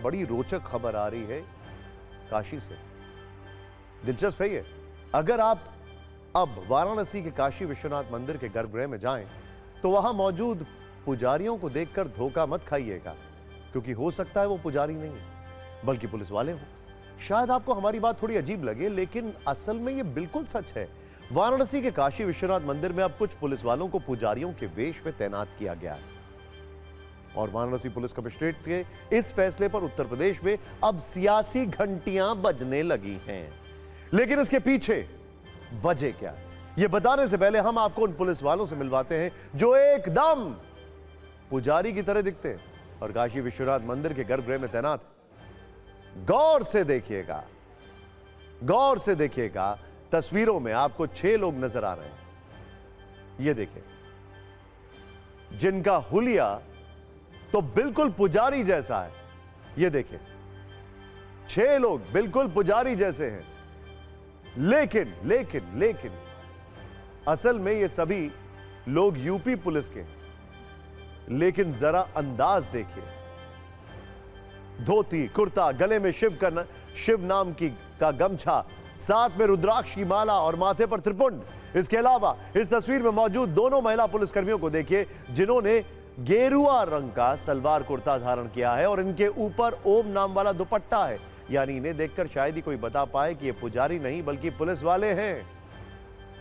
बड़ी रोचक खबर आ रही है काशी से। दिलचस्प है ये। अगर आप अब वाराणसी के काशी विश्वनाथ मंदिर के गर्भगृह में जाएं तो वहां मौजूद पुजारियों को देखकर धोखा मत खाइएगा, क्योंकि हो सकता है वो पुजारी नहीं बल्कि पुलिस वाले हों। शायद आपको हमारी बात थोड़ी अजीब लगे, लेकिन असल में ये बिल्कुल सच है। वाराणसी के काशी विश्वनाथ मंदिर में अब कुछ पुलिस वालों को पुजारियों के वेश में तैनात किया गया है और वाराणसी पुलिस कमिश्नरेट के इस फैसले पर उत्तर प्रदेश में अब सियासी घंटियां बजने लगी हैं। लेकिन इसके पीछे वजह क्या है, यह बताने से पहले हम आपको उन पुलिस वालों से मिलवाते हैं जो एकदम पुजारी की तरह दिखते हैं और काशी विश्वनाथ मंदिर के गर्भगृह में तैनात। गौर से देखिएगा, गौर से देखिएगा। तस्वीरों में आपको 6 लोग नजर आ रहे हैं। ये देखिए, जिनका हुलिया तो बिल्कुल पुजारी जैसा है। ये देखिए, 6 लोग बिल्कुल पुजारी जैसे हैं। लेकिन लेकिन लेकिन असल में ये सभी लोग यूपी पुलिस के हैं। लेकिन जरा अंदाज देखिए, धोती कुर्ता, गले में शिव नाम का गमछा, साथ में रुद्राक्ष की माला और माथे पर त्रिपुंड। इसके अलावा इस तस्वीर में मौजूद दोनों महिला पुलिसकर्मियों को देखिए, जिन्होंने गेरुआ रंग का सलवार कुर्ता धारण किया है और इनके ऊपर ओम नाम वाला दुपट्टा है। यानी इन्हें देखकर शायद ही कोई बता पाए कि ये पुजारी नहीं बल्कि पुलिस वाले हैं।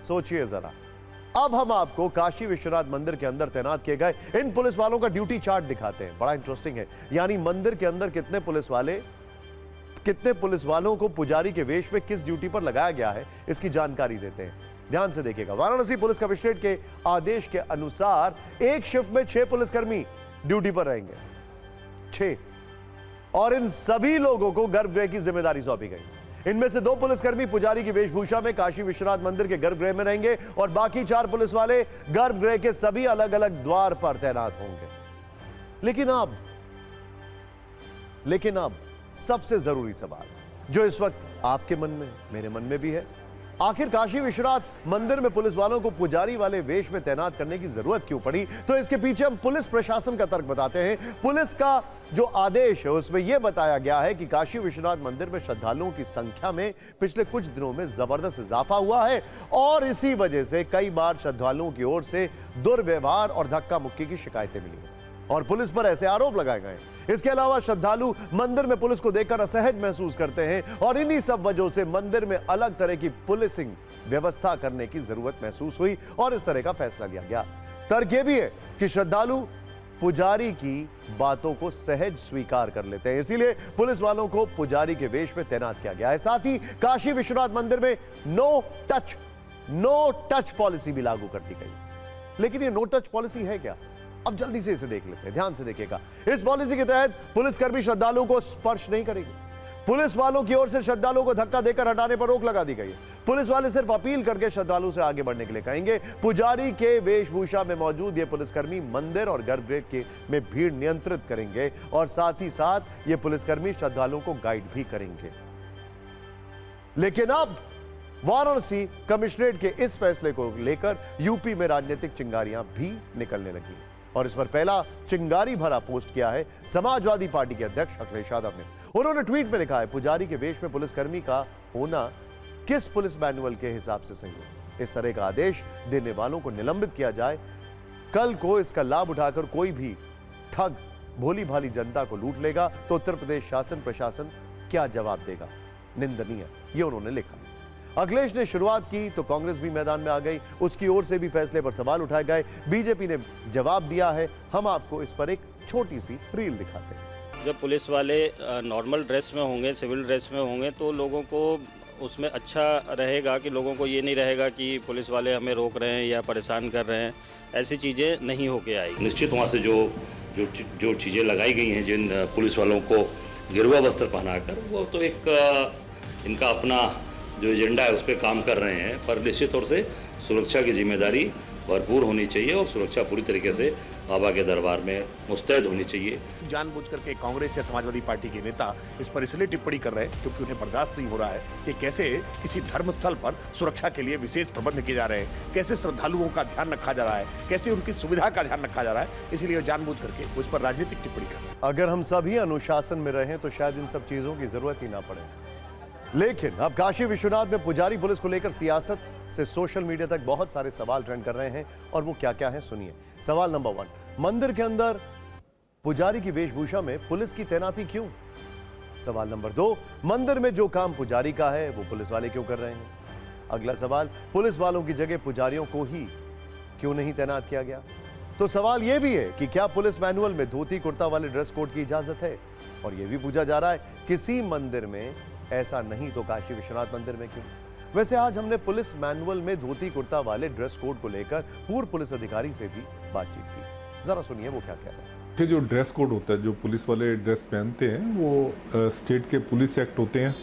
सोचिए जरा। अब हम आपको काशी विश्वनाथ मंदिर के अंदर तैनात किए गए इन पुलिस वालों का ड्यूटी चार्ट दिखाते हैं। बड़ा इंटरेस्टिंग है। यानी मंदिर के अंदर कितने पुलिस वालों को पुजारी के वेश में किस ड्यूटी पर लगाया गया है, इसकी जानकारी देते हैं। ध्यान से देखिएगा। वाराणसी पुलिस कमिश्नरेट के आदेश के अनुसार एक शिफ्ट में 6 पुलिसकर्मी ड्यूटी पर रहेंगे, 6, और इन सभी लोगों को गर्भगृह की जिम्मेदारी सौंपी गई। इनमें से 2 पुलिसकर्मी पुजारी की वेशभूषा में काशी विश्वनाथ मंदिर के गर्भगृह में रहेंगे और बाकी 4 पुलिस वाले गर्भगृह के सभी अलग अलग द्वार पर तैनात होंगे। लेकिन अब सबसे जरूरी सवाल जो इस वक्त आपके मन में, मेरे मन में भी है, आखिर काशी विश्वनाथ मंदिर में पुलिस वालों को पुजारी वाले वेश में तैनात करने की जरूरत क्यों पड़ी? तो इसके पीछे हम पुलिस प्रशासन का तर्क बताते हैं। पुलिस का जो आदेश है उसमें यह बताया गया है कि काशी विश्वनाथ मंदिर में श्रद्धालुओं की संख्या में पिछले कुछ दिनों में जबरदस्त इजाफा हुआ है और इसी वजह से कई बार श्रद्धालुओं की ओर से दुर्व्यवहार और धक्का मुक्की की शिकायतें मिली हैं और पुलिस पर ऐसे आरोप लगाए गए। इसके अलावा श्रद्धालु मंदिर में पुलिस को देखकर असहज महसूस करते हैं और इन्हीं सब वजहों से मंदिर में अलग तरह की पुलिसिंग व्यवस्था करने की जरूरत महसूस हुई और इस तरह का फैसला लिया गया। तर्क यह भी है कि श्रद्धालु पुजारी की बातों को सहज स्वीकार कर लेते हैं, इसीलिए पुलिस वालों को पुजारी के वेश में तैनात किया गया है। साथ ही काशी विश्वनाथ मंदिर में नो टच पॉलिसी भी लागू कर दी गई। लेकिन ये नो टच पॉलिसी है क्या? अब जल्दी से इसे देख लेते हैं। ध्यान से देखिएगा। इस पॉलिसी के तहत पुलिसकर्मी श्रद्धालुओं को स्पर्श नहीं करेंगे। पुलिस वालों की ओर से श्रद्धालुओं को धक्का देकर हटाने पर रोक लगा दी गई है। पुलिस वाले सिर्फ अपील करके श्रद्धालु से आगे बढ़ने के लिए कहेंगे। पुजारी के वेशभूषा में मौजूद ये पुलिसकर्मी मंदिर और गर्भगृह में भीड़ नियंत्रित करेंगे और साथ ही साथ ये पुलिसकर्मी श्रद्धालुओं को गाइड भी करेंगे। लेकिन अब वाराणसी कमिश्नरेट के इस फैसले को लेकर यूपी में राजनीतिक चिंगारियां भी निकलने लगी हैं और इस पर पहला चिंगारी भरा पोस्ट किया है समाजवादी पार्टी के अध्यक्ष अखिलेश यादव ने। उन्होंने ट्वीट में लिखा है, पुजारी के वेश में पुलिसकर्मी का होना किस पुलिस मैनुअल के हिसाब से सही है? इस तरह का आदेश देने वालों को निलंबित किया जाए। कल को इसका लाभ उठाकर कोई भी ठग भोली भाली जनता को लूट लेगा तो उत्तर प्रदेश शासन प्रशासन क्या जवाब देगा? निंदनीय, ये उन्होंने लिखा। अखिलेश ने शुरुआत की तो कांग्रेस भी मैदान में आ गई, उसकी ओर से भी फैसले पर सवाल उठाए गए। बीजेपी ने जवाब दिया है। हम आपको इस पर एक छोटी सी रील दिखाते हैं। जब पुलिस वाले नॉर्मल ड्रेस में होंगे, सिविल ड्रेस में होंगे, तो लोगों को उसमें अच्छा रहेगा कि लोगों को ये नहीं रहेगा कि पुलिस वाले हमें रोक रहे हैं या परेशान कर रहे हैं। ऐसी चीज़ें नहीं होके आएगी। निश्चित वहाँ से जो चीज़ें लगाई गई हैं, जिन पुलिस वालों को गिरुआ वस्त्र पहनाकर, वो तो एक इनका अपना जो एजेंडा है उस पर काम कर रहे हैं, पर निश्चित तौर से सुरक्षा की जिम्मेदारी भरपूर होनी चाहिए और सुरक्षा पूरी तरीके से बाबा के दरबार में मुस्तैद होनी चाहिए। जानबूझ करके कांग्रेस या समाजवादी पार्टी के नेता इस पर इसलिए टिप्पणी कर रहे हैं क्योंकि उन्हें बर्दाश्त नहीं हो रहा है कि कैसे किसी धर्मस्थल पर सुरक्षा के लिए विशेष प्रबंध किए जा रहे हैं, कैसे श्रद्धालुओं का ध्यान रखा जा रहा है, कैसे उनकी सुविधा का ध्यान रखा जा रहा है, इसलिए जानबूझ करके उस पर राजनीतिक टिप्पणी कर रहे हैं। अगर हम सभी अनुशासन में रहें तो शायद इन सब चीजों की जरूरत ही ना पड़े। लेकिन अब काशी विश्वनाथ में पुजारी पुलिस को लेकर सियासत से सोशल मीडिया तक बहुत सारे सवाल ट्रेंड कर रहे हैं और वो क्या क्या है सुनिए। सवाल नंबर 1, मंदिर के अंदर पुजारी की वेशभूषा में पुलिस की तैनाती क्यों? सवाल नंबर 2, मंदिर में जो काम पुजारी का है वो पुलिस वाले क्यों कर रहे हैं? अगला सवाल, पुलिस वालों की जगह पुजारियों को ही क्यों नहीं तैनात किया गया? तो सवाल यह भी है कि क्या पुलिस मैनुअल में धोती कुर्ता वाले ड्रेस कोड की इजाजत है? और यह भी पूछा जा रहा है किसी मंदिर में ऐसा नहीं तो काशी विश्वनाथ मंदिर में क्यों? वैसे आज हमने पुलिस मैनुअल में धोती कुर्ता वाले ड्रेस कोड को लेकर पूर्व पुलिस अधिकारी से भी बातचीत की। जरा सुनिए वो क्या कह रहे हैं। कि जो ड्रेस कोड होता है, जो पुलिस वाले ड्रेस पहनते हैं, वो स्टेट के पुलिस एक्ट होते हैं,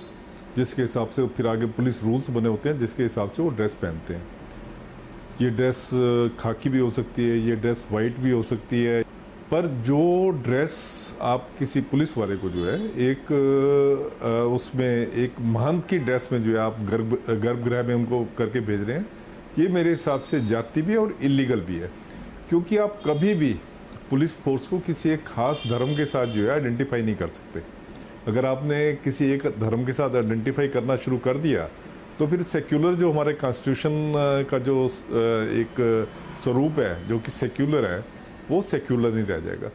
जिसके हिसाब से फिर आगे पुलिस रूल्स बने होते हैं, जिसके हिसाब से वो ड्रेस पहनते हैं। ये ड्रेस खाकी भी हो सकती है, ये ड्रेस वाइट भी हो सकती है, पर जो ड्रेस आप किसी पुलिस वाले को जो है एक उसमें एक महंत की ड्रेस में जो है आप गर्भगृह में उनको करके भेज रहे हैं, ये मेरे हिसाब से जाति भी है और इलीगल भी है। क्योंकि आप कभी भी पुलिस फोर्स को किसी एक खास धर्म के साथ जो है आइडेंटिफाई नहीं कर सकते। अगर आपने किसी एक धर्म के साथ आइडेंटिफाई करना शुरू कर दिया तो फिर सेक्युलर जो हमारे कॉन्स्टिट्यूशन का जो एक स्वरूप है जो कि सेक्युलर है, वो सेक्युलर नहीं रह जाएगा।